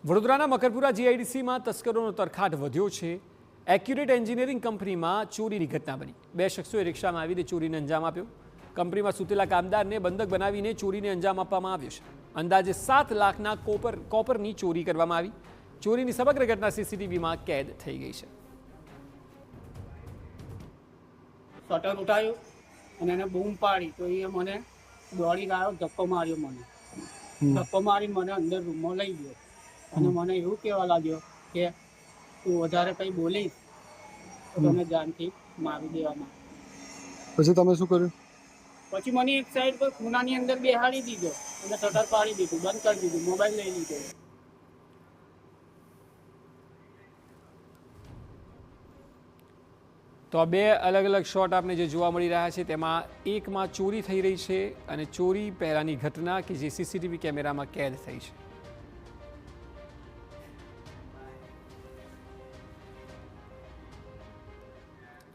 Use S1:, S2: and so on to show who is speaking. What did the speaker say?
S1: વડોદરાના મકરપુરા જીઆઈડીસીમાં તસ્કરોનો તરખાટ વધ્યો છે। એક્યુરેટ એન્જિનિયરિંગ કંપનીમાં ચોરીની ઘટના બની। બે શખ્સોએ રિક્ષામાં આવીને ચોરીને અંજામ આપ્યો। કંપનીમાં સૂતેલા કામદારને બંધક બનાવીને ચોરીને અંજામ આપવામાં આવ્યો છે। અંદાજે 7 લાખના કોપરની ચોરી કરવામાં આવી। ચોરીની સમગ્ર ઘટના સીસીટીવીમાં કેદ થઈ ગઈ છે।
S2: શટર ઉઠાવ્યું અને એને બૂમ પાડી તો એ મને દોડીને આવ્યો, ધક્કો માર્યો। મને ધક્કો મારી મને અંદર રૂમમાં લઈ ગયો અને મને એવું કહેવા લાગ્યો કે તું વધારે કંઈ બોલીશ તો તને જાનથી મારી દેવામાં।
S3: પછી તમે શું કર્યું?
S2: પછી મને એક સાઈડ પર ખૂણાની અંદર બેહાડી દીધો અને શટર પાડી દીધું, બંધ કરી દીધું, મોબાઈલ લઈ લીધો।
S1: તો આ બે અલગ અલગ શોટ આપને જે જોવા મળી રહ્યા છે તેમાં એકમાં ચોરી થઈ રહી છે અને ચોરી પહેલાંની ઘટના કે જે સીસીટીવી કેમેરામાં કેદ થઈ છે।